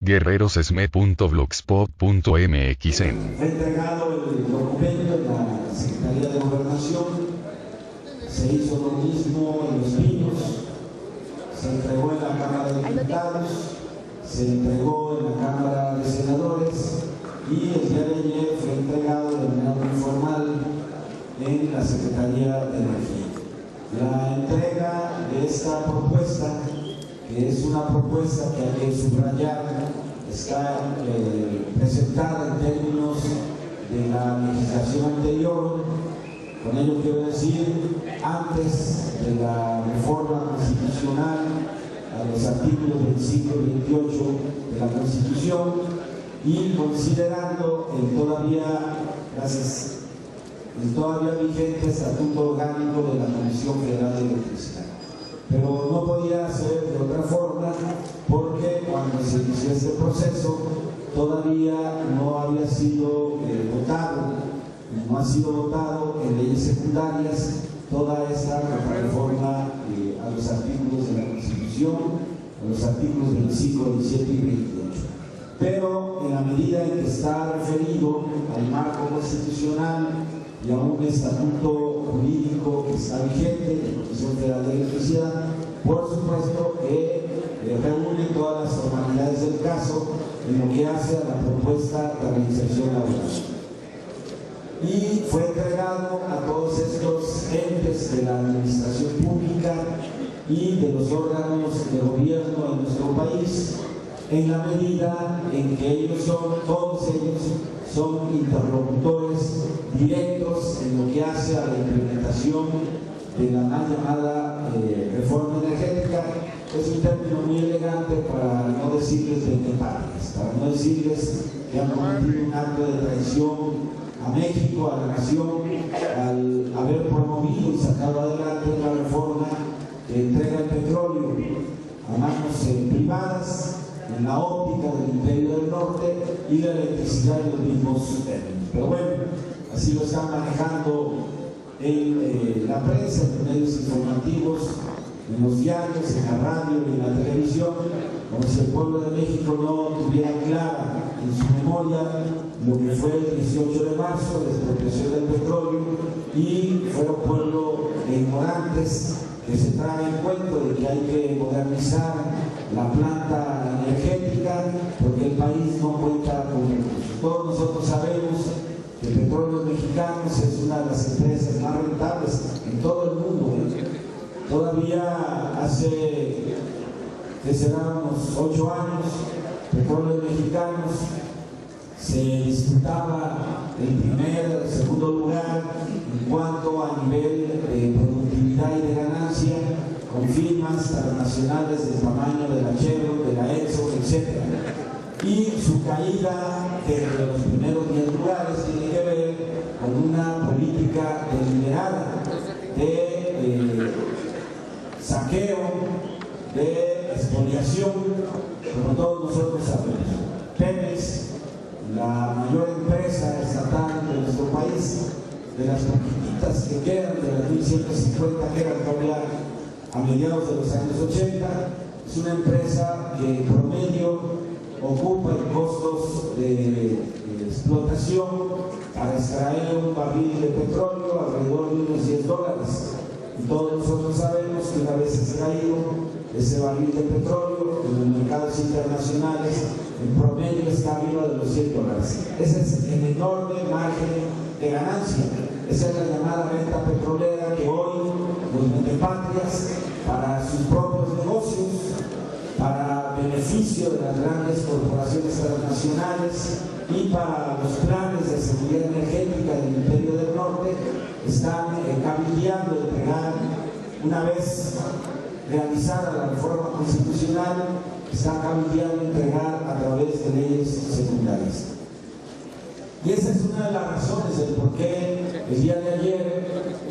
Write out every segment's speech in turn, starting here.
guerrerosesme.blogspot.mx. Fue entregado el documento en la Secretaría de Gobernación, se hizo lo mismo en Los Pinos, se entregó en la Cámara de Diputados, se entregó en la Cámara de Senadores y el día de ayer fue entregado de manera informal en la Secretaría de Energía. La entrega de esta propuesta, que es una propuesta que hay que subrayar, está presentada en términos de la legislación anterior. Con ello quiero decir, antes de la reforma constitucional, a los artículos 25 y 28 de la Constitución, y considerando el todavía vigente Estatuto Orgánico de la Comisión Federal de Electricidad. Pero no podía ser de otra forma, porque cuando se inició este proceso todavía no había sido votado, no ha sido votado en leyes secundarias toda esta reforma a los artículos de la Constitución, a los artículos 25, 27 y 28. Pero en la medida en que está referido al marco constitucional y a un estatuto jurídico que está vigente de la Comisión Federal de Electricidad, por supuesto que reúne todas las formalidades del caso en lo que hace a la propuesta de reinserción laboral. Y fue entregado a todos estos entes de la administración pública y de los órganos de gobierno en nuestro país, en la medida en que todos ellos son interlocutores directos en lo que hace a la implementación de la mal llamada reforma energética. Es un término muy elegante para no decirles de patrias, para no decirles que han cometido un acto de traición a México, a la nación, al haber promovido y sacado adelante una reforma que entrega el petróleo a manos privadas, en la óptica del Imperio del Norte, y la electricidad en los mismos términos. Pero bueno, así lo están manejando en la prensa, en los medios informativos, en los diarios, en la radio y en la televisión, como si el pueblo de México no tuviera clara en su memoria lo que fue el 18 de marzo, la expropiación del petróleo, y fueron pueblo de ignorantes que se trae el cuento de que hay que modernizar la planta energética porque el país no cuenta con recursos. Todos nosotros sabemos que Petróleos Mexicanos es una de las empresas más rentables en todo el mundo. Todavía hace, que serán unos 8 años, Petróleos Mexicanos se disputaba el segundo lugar en cuanto a nivel de productividad y de ganancia, con firmas transnacionales del tamaño de la Chevron, de la Exxon, etc. Y su caída desde los primeros 10 lugares tiene que ver con una política deliberada de saqueo, de expoliación, como todos nosotros sabemos. Pemex, la mayor empresa estatal de nuestro país, de las poquititas que quedan, de las 1.150 que eran todavía a mediados de los años 80, es una empresa que en promedio ocupa en costos de explotación para extraer un barril de petróleo alrededor de unos $10. Y todos nosotros sabemos que una vez extraído ese barril de petróleo en los mercados internacionales en promedio está arriba de los $100. Ese es el enorme margen de ganancia. Esa es la llamada renta petrolera que hoy los metepatrias, para sus propios negocios, para beneficio de las grandes corporaciones transnacionales y para los planes de seguridad energética del Imperio del Norte, están cabildeando entregar, una vez realizada la reforma constitucional, están cabildeando entregar a través de leyes secundarias. Y esa es una de las razones del por qué el día de ayer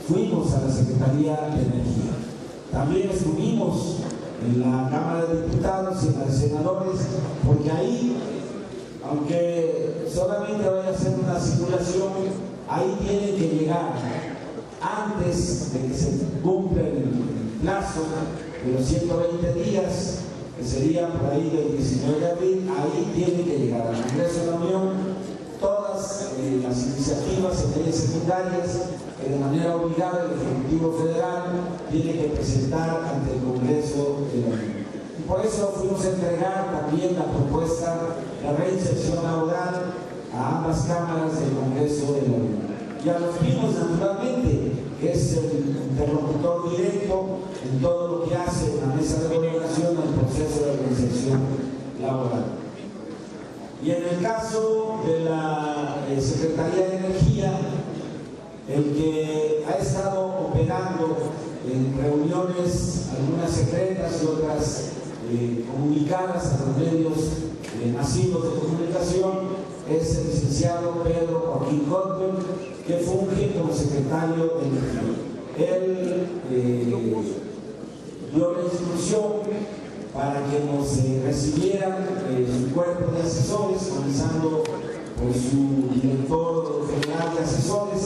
fuimos a la Secretaría de Energía. También estuvimos en la Cámara de Diputados y en la de Senadores, porque ahí, aunque solamente vaya a ser una simulación, ahí tienen que llegar antes de que se cumpla el plazo de los 120 días que sería por ahí del 19 de abril, ahí tiene que llegar al Congreso de la Unión todas las iniciativas en leyes secundarias que de manera obligada el Ejecutivo Federal tiene que presentar ante el Congreso de la Unión. Y por eso fuimos a entregar también la propuesta de reinserción laboral a ambas cámaras del Congreso de la Unión. Y a los Pinos, naturalmente, que es el interlocutor directo en todo lo que hace una mesa de gobernación en el proceso de reinserción laboral. Y en el caso de la Secretaría de Energía, el que ha estado operando en reuniones, algunas secretas y otras comunicadas a los medios masivos de comunicación, es el licenciado Pedro Joaquín Goldberg, que funge como secretario de Energía. Él dio la instrucción para que nos recibieran su cuerpo de asesores, comenzando por su director general de asesores,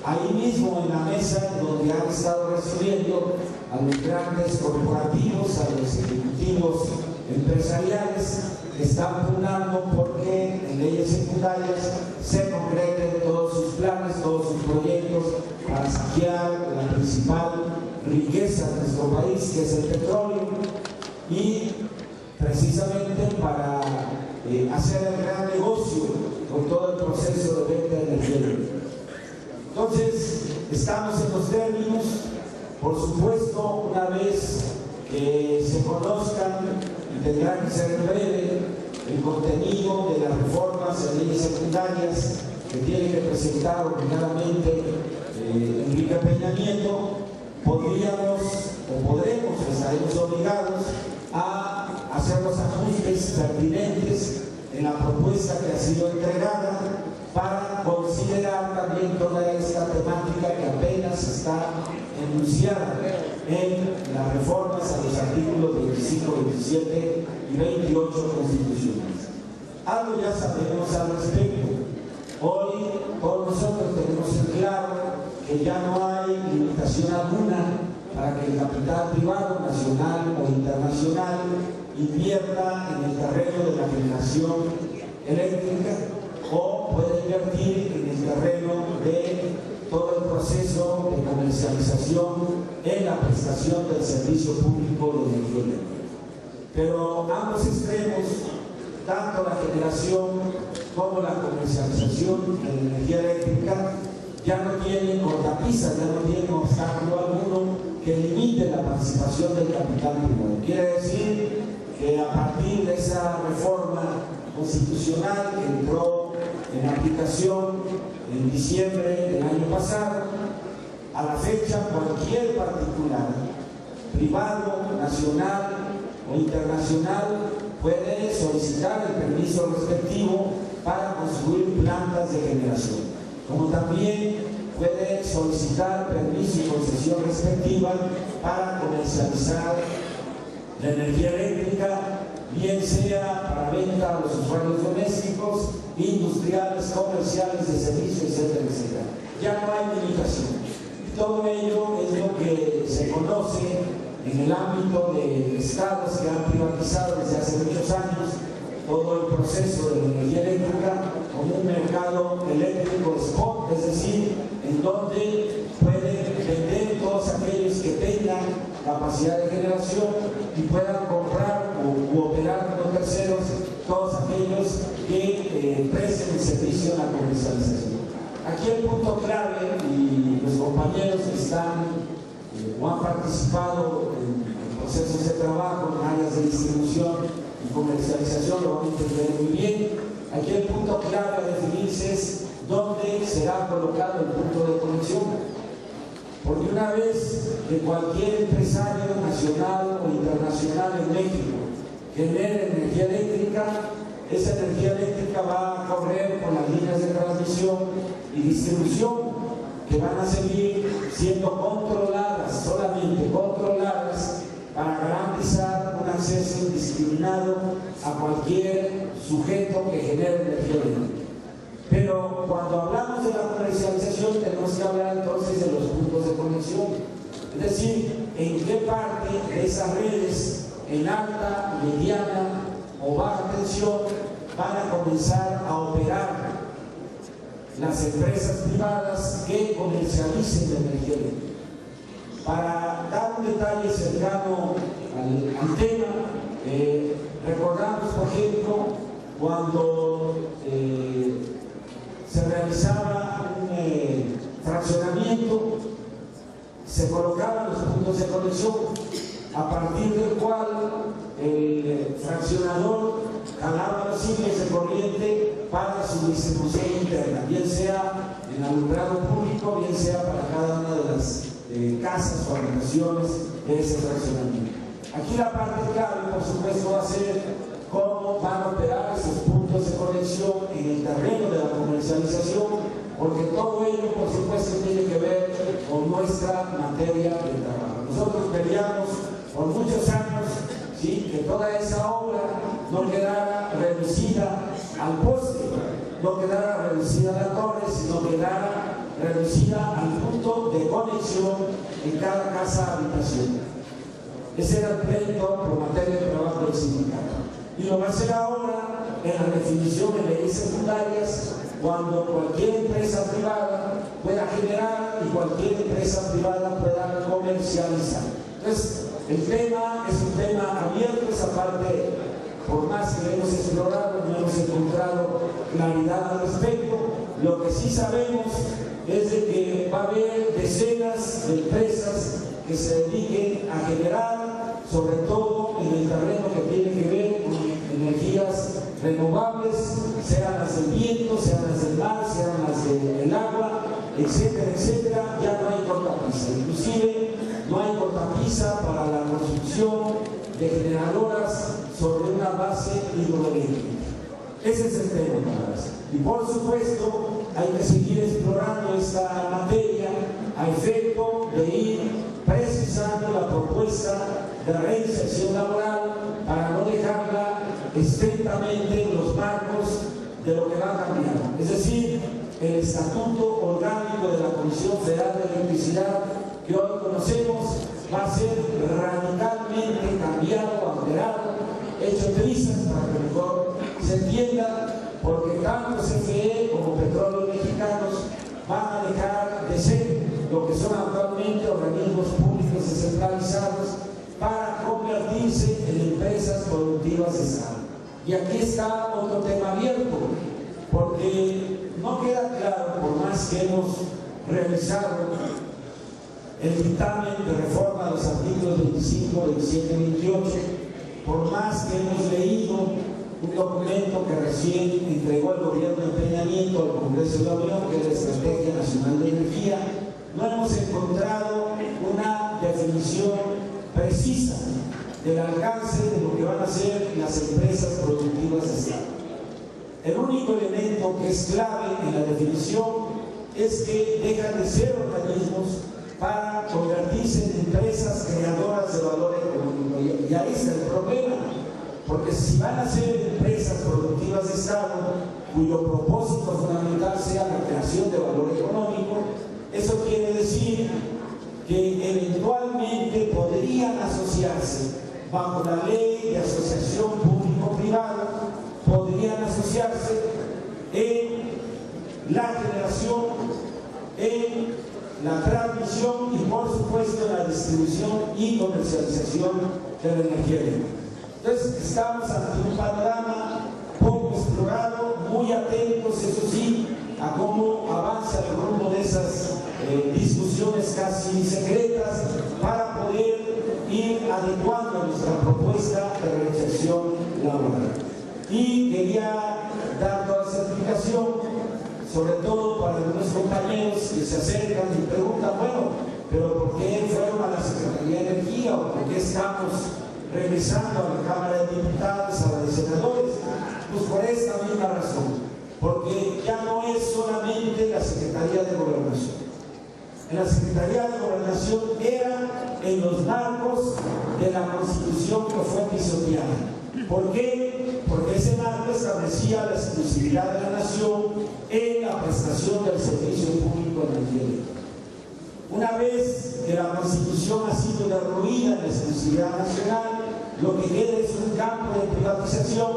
ahí mismo en la mesa donde han estado recibiendo a los grandes corporativos, a los ejecutivos empresariales, que están pugnando porque en leyes secundarias se concreten todos sus planes, todos sus proyectos para saquear la principal riqueza de nuestro país, que es el petróleo, y precisamente para hacer el gran negocio con todo el proceso de venta de energía. Entonces, estamos en los términos, por supuesto, una vez que se conozcan, y tendrá que ser en breve, el contenido de las reformas en leyes secundarias que tiene que presentar obligadamente Enrique Peña Nieto, podríamos o podremos, estaremos obligados a hacer los ajustes pertinentes en la propuesta que ha sido entregada para considerar también toda esta temática que apenas está enunciada en las reformas a los artículos 25, 27 y 28 constitucionales. Algo ya sabemos al respecto. Hoy todos nosotros tenemos en claro que ya no hay limitación alguna para que el capital privado, nacional o internacional, invierta en el terreno de la generación eléctrica o puede invertir en el terreno de todo el proceso de comercialización en la prestación del servicio público de energía eléctrica. Pero ambos extremos, tanto la generación como la comercialización de la energía eléctrica, ya no tienen cortapisas, ya no tienen obstáculo alguno que limite la participación del capital privado. Quiere decir que a partir de esa reforma constitucional que entró en aplicación en diciembre del año pasado, a la fecha cualquier particular, privado, nacional o internacional, puede solicitar el permiso respectivo para construir plantas de generación, como también puede solicitar permiso y concesión respectiva para comercializar la energía eléctrica, bien sea para venta a los usuarios domésticos, industriales, comerciales, de servicios, etcétera, etcétera. Ya no hay limitación. Todo ello es lo que se conoce en el ámbito de estados que han privatizado desde hace muchos años todo el proceso de la energía eléctrica como un mercado eléctrico spot, es decir, en donde pueden vender todos aquellos que tengan capacidad de generación y puedan comprar u operar con terceros todos aquellos que presten el servicio en la comercialización. Aquí el punto clave, y los compañeros que están o han participado en procesos de trabajo en áreas de distribución y comercialización lo van a entender muy bien. Aquí el punto clave a definirse es dónde será colocado el punto de conexión. Porque una vez que cualquier empresario nacional o internacional en México genere energía eléctrica, esa energía eléctrica va a correr por las líneas de transmisión y distribución que van a seguir siendo controladas, solamente controladas, para garantizar un acceso indiscriminado a cualquier sujeto que genere energía eléctrica. Pero cuando hablamos de la comercialización tenemos que hablar entonces de los puntos de conexión, es decir, en qué parte de esas redes en alta, mediana o baja tensión van a comenzar a operar las empresas privadas que comercialicen la energía eléctrica. Para dar un detalle cercano al tema, recordamos, por ejemplo, cuando se realizaba un fraccionamiento, se colocaban los puntos de conexión, a partir del cual el fraccionador jalaba los hilos de corriente para su distribución interna, bien sea en alumbrado público, bien sea para cada una de las casas o habitaciones de ese fraccionamiento. Aquí la parte clave, por supuesto, va a ser cómo van a operar esos puntos de conexión en el terreno de la comercialización, porque todo ello, por supuesto, tiene que ver con nuestra materia de trabajo. Nosotros peleamos por muchos años, ¿sí?, que toda esa obra no quedara reducida al poste, no quedara reducida a la torre, sino quedara reducida al punto de conexión en cada casa habitación. Ese era el pleito por materia de trabajo del sindicato. Y lo va a hacer ahora en la definición de leyes secundarias, cuando cualquier empresa privada pueda generar y cualquier empresa privada pueda comercializar. Entonces, el tema es un tema abierto, esa parte, por más que lo hemos explorado, no hemos encontrado claridad al respecto. Lo que sí sabemos es de que va a haber decenas de empresas que se dediquen a generar, sobre todo en el terreno que tiene que ver con energías renovables, sean las del viento, sean las del mar, sean las del agua, etcétera, etcétera. Ya no hay cortapisa, inclusive no hay cortapisa para la construcción de generadoras sobre una base hidroeléctrica. Ese es el tema, ¿verdad? Y por supuesto hay que seguir explorando esta materia a efecto de ir precisando la propuesta de reinserción laboral para no dejarla estrictamente en los marcos de lo que va cambiando. Es decir, el Estatuto Orgánico de la Comisión Federal de Electricidad que hoy conocemos va a ser radicalmente cambiado, alterado, hecho trizas para que mejor se entienda, porque tanto CFE como Petróleos Mexicanos van a dejar de ser lo que son actualmente organismos públicos descentralizados para convertirse en empresas productivas de Estado. Y aquí está otro tema abierto, porque no queda claro, por más que hemos revisado el dictamen de reforma de los artículos 25, 27 y 28, por más que hemos leído un documento que recién entregó el gobierno de Peña Nieto al Congreso de la Unión, que es la Estrategia Nacional de Energía, no hemos encontrado una definición precisa del alcance de lo que van a ser las empresas productivas de Estado. El único elemento que es clave en la definición es que dejan de ser organismos para convertirse en empresas creadoras de valor económico. Y ahí está el problema, porque si van a ser empresas productivas de Estado, cuyo propósito fundamental sea la creación de valor económico, eso quiere decir que eventualmente podrían asociarse bajo la ley de asociación público-privada, podrían asociarse en la generación, en la transmisión y por supuesto en la distribución y comercialización de la energía eléctrica. Entonces estamos ante un panorama poco explorado, muy atentos, eso sí, a cómo avanza el rumbo de esas discusiones casi secretas para poder ir adecuando nuestra propuesta de reinserción laboral. Y quería dar toda esa explicación, sobre todo para algunos compañeros que se acercan y preguntan, bueno, pero ¿por qué fueron a la Secretaría de Energía o por qué estamos regresando a la Cámara de Diputados, a la de Senadores? Pues por esta misma razón, porque ya no es solamente la Secretaría de Gobernación. En la Secretaría de Gobernación era en los marcos de la Constitución que fue pisoteada. ¿Por qué? Porque ese marco establecía la exclusividad de la nación en la prestación del servicio público de energía eléctrica. Una vez que la Constitución ha sido derruida en la exclusividad nacional, lo que queda es un campo de privatización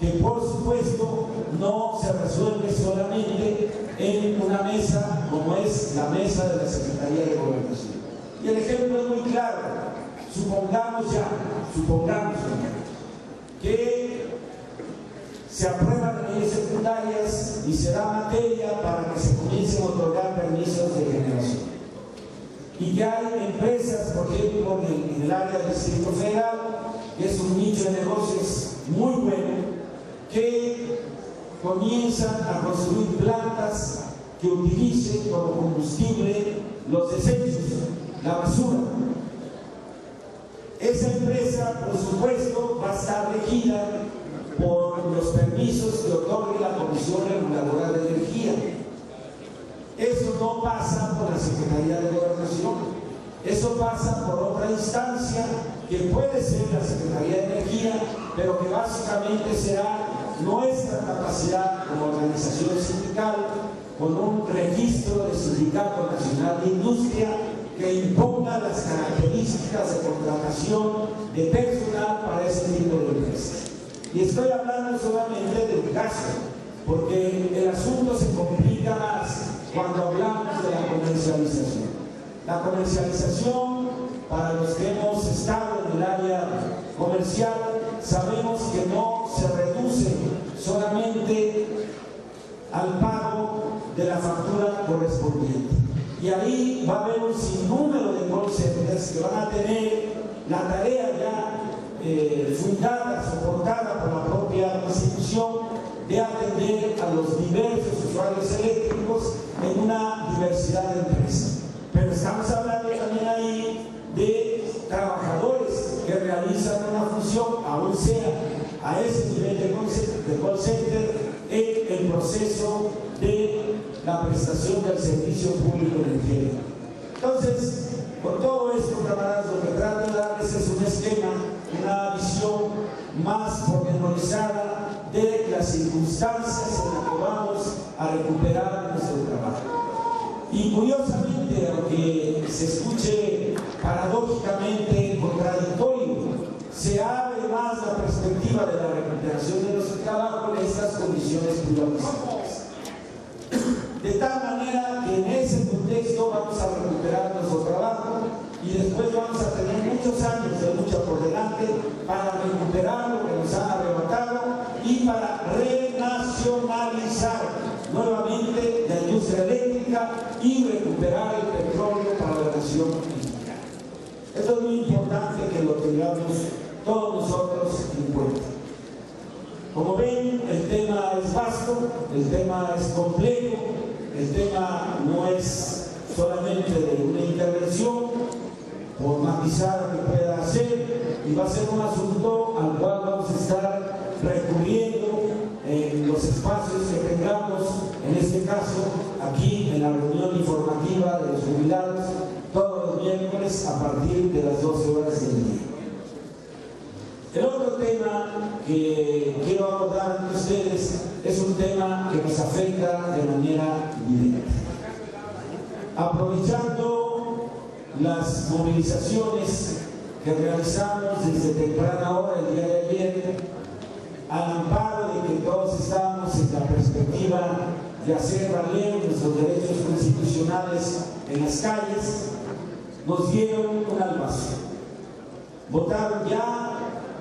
que por supuesto no se resuelve solamente en una mesa como es la mesa de la Secretaría de Gobernación. Y el ejemplo es muy claro. Supongamos que se aprueban leyes secundarias y se da materia para que se comiencen a otorgar permisos de generación. Y que hay empresas, por ejemplo, en el área del Distrito Federal, que es un nicho de negocios muy bueno, que comienzan a construir plantas que utilicen como combustible los desechos, la basura. Esa empresa, por supuesto, va a estar regida por los permisos que otorgue la Comisión Reguladora de Energía. Eso no pasa por la Secretaría de Gobernación, eso pasa por otra instancia que puede ser la Secretaría de Energía, pero que básicamente será nuestra capacidad como organización sindical con un registro del Sindicato Nacional de Industria que imponga las características de contratación de personal para ese tipo de empresas. Y estoy hablando solamente del caso, porque el asunto se complica más cuando hablamos de la comercialización. La comercialización, para los que hemos estado en el área comercial, sabemos que no se reduce solamente al pago de la factura correspondiente. Y ahí va a haber un sinnúmero de call centers que van a tener la tarea ya fundada, soportada por la propia institución, de atender a los diversos usuarios eléctricos en una diversidad de empresas. Pero estamos hablando también ahí de trabajadores que realizan una función, aún sea a ese nivel de call center, en el proceso de la prestación del servicio público energético. Entonces, con todo esto, camaradas, lo que trato de darles es un esquema, una visión más pormenorizada de las circunstancias en las que vamos a recuperar nuestro trabajo. Y curiosamente, aunque se escuche paradójicamente contradictorio, se abre más la perspectiva de la recuperación de nuestro trabajo en estas condiciones privatizadas. De tal manera que en ese contexto vamos a recuperar nuestro trabajo y después vamos a tener muchos años de lucha por delante para recuperar lo que nos han arrebatado y para renacionalizar nuevamente la industria eléctrica y recuperar el petróleo para la nación mexicana. Esto es muy importante que lo tengamos todos nosotros en cuenta. Como ven, el tema es vasto, el tema es complejo, el tema no es solamente de una intervención, por matizar lo que pueda hacer, y va a ser un asunto al cual vamos a estar recurriendo en los espacios que tengamos, en este caso aquí en la reunión informativa de los jubilados, todos los miércoles a partir de las 12 horas del día. El otro tema que quiero abordar con ustedes es un tema que nos afecta de manera directa. Aprovechando las movilizaciones que realizamos desde temprana hora el día de ayer, al amparo de que todos estábamos en la perspectiva de hacer valer nuestros derechos constitucionales en las calles, nos dieron un albazo. Votaron ya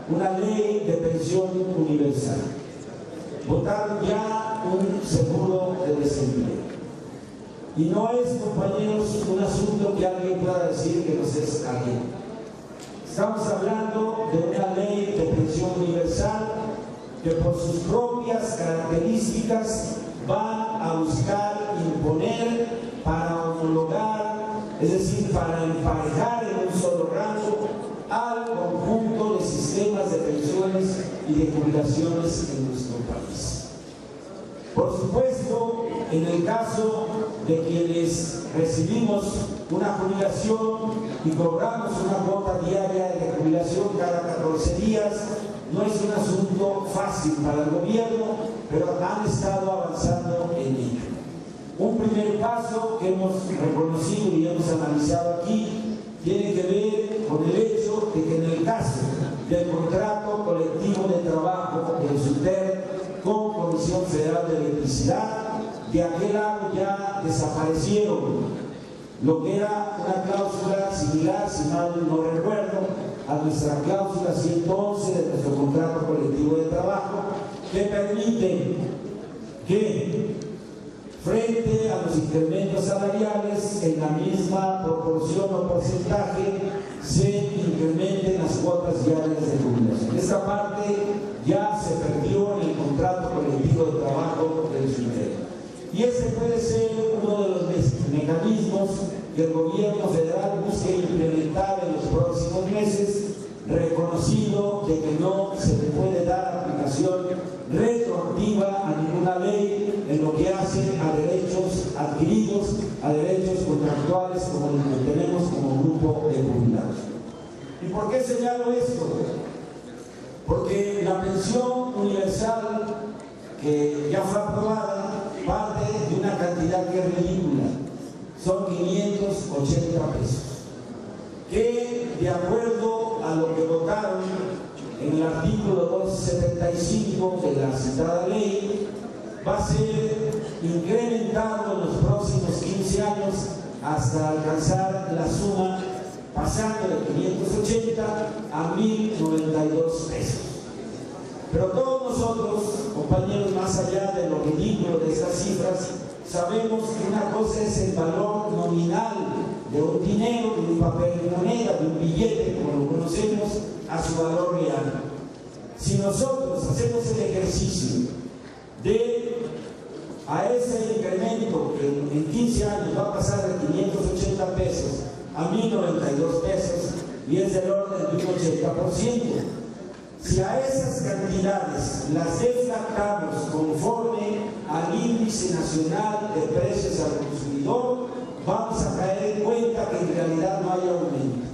una ley de pensión universal. Votaron ya un seguro de desempleo. Y no es, compañeros, un asunto que alguien pueda decir que nos es ajeno. Estamos hablando de una ley de pensión universal que por sus propias características va a buscar imponer para homologar, es decir, para emparejar en un solo rango al conjunto de sistemas de pensiones y de jubilaciones en nuestro país. Por supuesto, en el caso de quienes recibimos una jubilación y cobramos una cuota diaria de jubilación cada 14 días, no es un asunto fácil para el gobierno, pero han estado avanzando en ello. Un primer paso que hemos reconocido y hemos analizado aquí tiene que ver con el hecho de que en el caso del contrato colectivo de trabajo del SUTER con Comisión Federal de Electricidad. De aquel lado ya desaparecieron lo que era una cláusula similar, si mal no recuerdo, a nuestra cláusula 111 de nuestro contrato colectivo de trabajo, que permite que frente a los incrementos salariales en la misma proporción o porcentaje se incrementen las cuotas diarias de jubilación. Esta parte ya se perdió en el contrato colectivo de trabajo del SUTER. Y ese puede ser uno de los mecanismos que el gobierno federal busque implementar en los próximos meses, reconocido de que no se le puede dar aplicación retroactiva a ninguna ley en lo que hace a derechos adquiridos, a derechos contractuales como los que tenemos como grupo de jubilados. ¿Y por qué señalo esto? Porque la pensión universal que ya fue aprobada parte de una cantidad que es ridícula, son 580 pesos, que de acuerdo a lo que votaron en el artículo 275 de la citada ley, va a ser incrementado en los próximos 15 años hasta alcanzar la suma pasando de 580 a 1092 pesos. Pero todos nosotros, compañeros, más allá de lo ridículo de estas cifras, sabemos que una cosa es el valor nominal de un dinero, de un papel de moneda, de un billete, como lo conocemos, a su valor real. Si nosotros hacemos el ejercicio de a ese incremento que en 15 años va a pasar de 580 pesos a 1092 pesos y es del orden de un 80%, si a esas cantidades las deflactamos conforme al índice nacional de precios al consumidor, vamos a caer en cuenta que en realidad no hay aumento.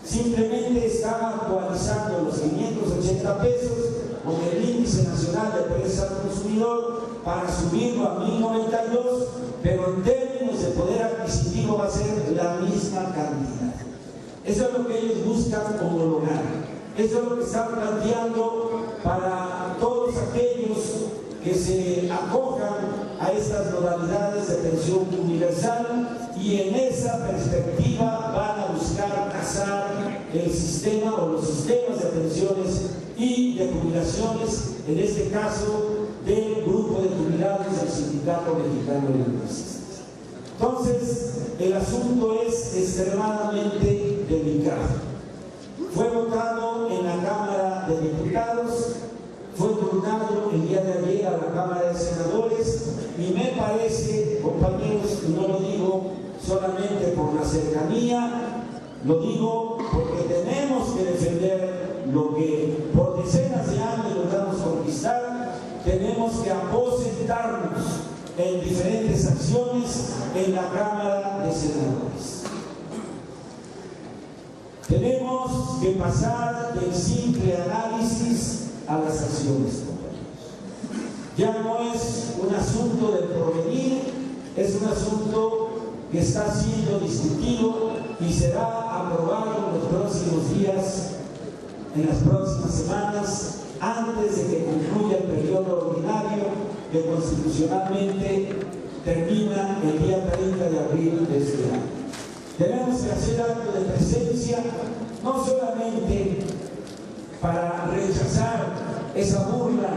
Simplemente están actualizando los 580 pesos con el índice nacional de precios al consumidor para subirlo a 1092, pero en términos de poder adquisitivo va a ser la misma cantidad. Eso es lo que ellos buscan homologar. Eso es lo que están planteando para todos aquellos que se acojan a estas modalidades de pensión universal, y en esa perspectiva van a buscar casar el sistema o los sistemas de pensiones y de jubilaciones, en este caso del grupo de jubilados del Sindicato Mexicano de Electricistas. Entonces, el asunto es extremadamente delicado. Fue votado en la Cámara de Diputados, fue turnado el día de ayer a la Cámara de Senadores, y me parece, compañeros, y no lo digo solamente por la cercanía, lo digo porque tenemos que defender lo que por decenas de años logramos conquistar. Tenemos que aposentarnos en diferentes acciones en la Cámara de Senadores. Tenemos que pasar del simple análisis a las acciones, compañeros. Ya no es un asunto del porvenir, es un asunto que está siendo discutido y será aprobado en los próximos días, en las próximas semanas, antes de que concluya el periodo ordinario que constitucionalmente termina el día 30 de abril de este año. Tenemos que hacer acto de presencia, no solamente para rechazar esa burla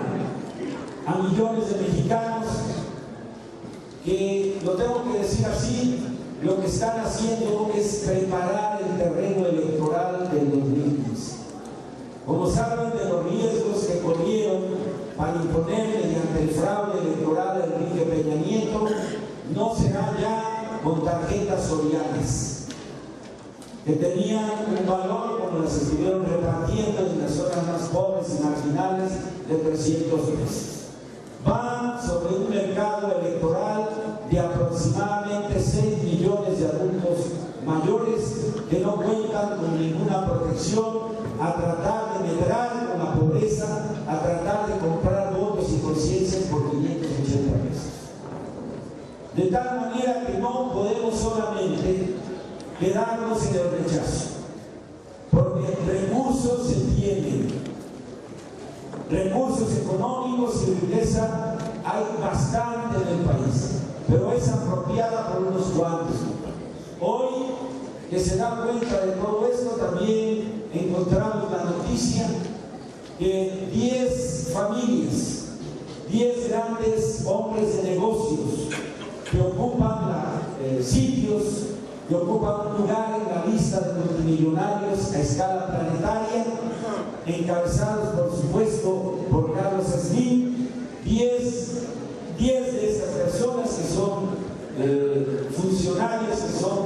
a millones de mexicanos, que, lo tengo que decir así, lo que están haciendo es preparar el terreno electoral del 2015. Como saben de los riesgos que corrieron para imponer mediante el fraude electoral a Enrique Peña Nieto, no será ya con tarjetas sorianas, que tenían un valor, como las estuvieron repartiendo en las zonas más pobres y marginales, de 300 pesos. Van sobre un mercado electoral de aproximadamente 6 millones de adultos mayores que no cuentan con ninguna protección, a tratar de medrar con la pobreza, a tratar de comprar votos y conciencias por 580 pesos. De tal manera que no podemos solamente quedarnos en el rechazo, porque el recurso recursos se tienen, recursos económicos y riqueza hay bastante en el país, pero es apropiada por unos cuantos. Hoy que se da cuenta de todo esto, también encontramos la noticia que 10 familias, 10 grandes hombres de negocios que ocupan sitios, que ocupan un lugar en la lista de multimillonarios a escala planetaria, encabezados por supuesto por Carlos Slim, 10 de estas personas que son funcionarios, que son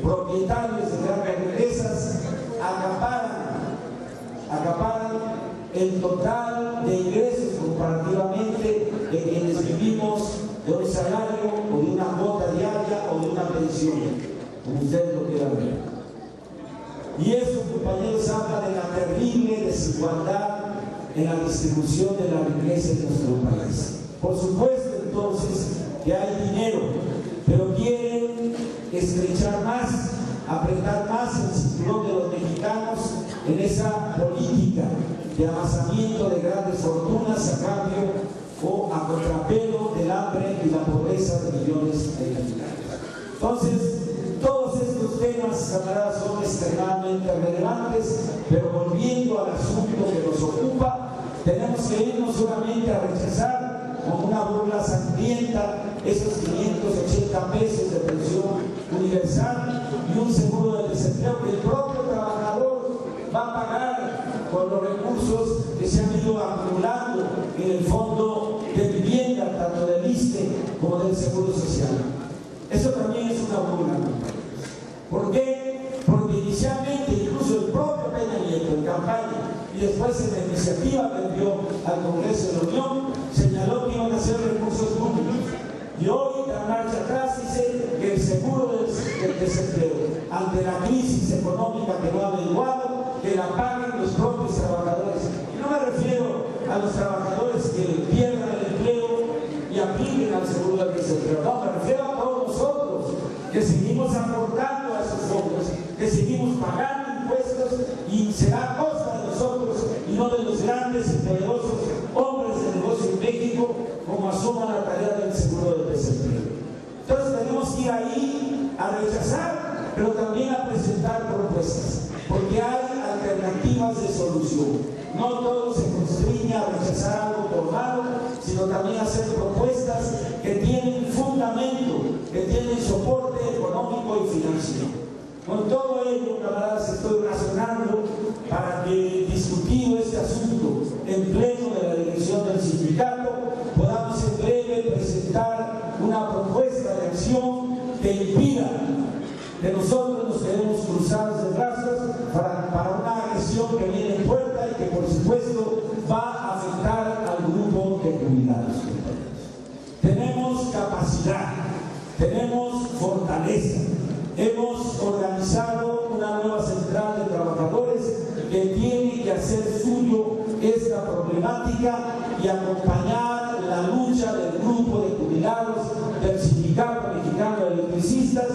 propietarios de grandes riquezas, acaparan el total de ingresos comparativamente de quienes vivimos de un salario o de una cuota diaria o de una pensión, como ustedes lo quieran ver. Y eso, compañeros, habla de la terrible desigualdad en la distribución de la riqueza en nuestro país. Por supuesto, entonces, que hay dinero, pero quieren estrechar más, apretar más el cinturón de los mexicanos en esa política de amasamiento de grandes fortunas a cambio o a contrapelo del hambre y la pobreza de millones de mexicanos. Entonces, todos estos temas, camaradas, son extremadamente relevantes, pero volviendo al asunto que nos ocupa, tenemos que ir no solamente a rechazar como una burla sangrienta esos 580 pesos de pensión universal y un seguro de desempleo que el propio trabajador va a pagar con los recursos que se han ido acumulando en el fondo de vivienda, tanto del ISSSTE como del Seguro Social. Eso también es una burla. ¿Por qué? Porque inicialmente incluso el propio Peña Nieto en campaña y después en la iniciativa que envió al Congreso de la Unión señaló que iban a ser recursos públicos. Y hoy la marcha atrás dice que el seguro del desempleo ante la crisis económica que no ha averiguado, que la paguen los propios trabajadores. Y no me refiero a los trabajadores que pierdan el empleo y apliquen al seguro del desempleo. No, me refiero a todos nosotros que seguimos aportando a esos fondos, que seguimos pagando impuestos y será cosa de nosotros y no de los grandes y poderosos hombres de negocio en México como asuman la tarea del seguro del desempleo. Entonces tenemos que ir ahí a rechazar, pero también a presentar propuestas, porque hay alternativas de solución. No todo se constriña a rechazar algo por malo, sino también a hacer propuestas que tienen fundamento, que tienen soporte económico y financiero. Con todo ello, camaradas, estoy razonando para que, discutido este asunto en pleno de la dirección del sindicato, podamos en breve presentar una propuesta de acción que impida que nosotros nos quedemos cruzados de brazos para una agresión que viene en puerta y que por supuesto va a afectar al grupo de jubilados. Tenemos capacidad, tenemos fortaleza, hemos organizado una nueva central de trabajadores que tiene que hacer suyo esta problemática y acompañar la lucha del grupo de jubilados del Sindicato Mexicano de Electricistas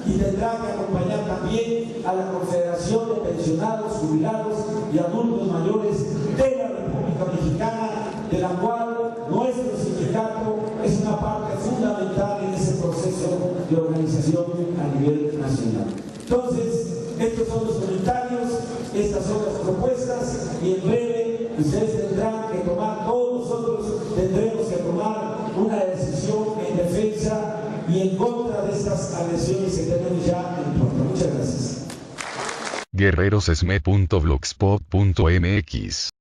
y tendrá que acompañar también a la Confederación de Pensionados, Jubilados y Adultos Mayores de la República Mexicana, de la cual nuestro sindicato es una parte fundamental en ese proceso de organización a nivel nacional. Entonces, estos son los comentarios, estas son las propuestas y en breve ustedes tendrán que tomar, todos nosotros tendremos que tomar una decisión en defensa y en contra de estas agresiones que tenemos ya en puerta. Muchas gracias. guerrerosesme.blogspot.mx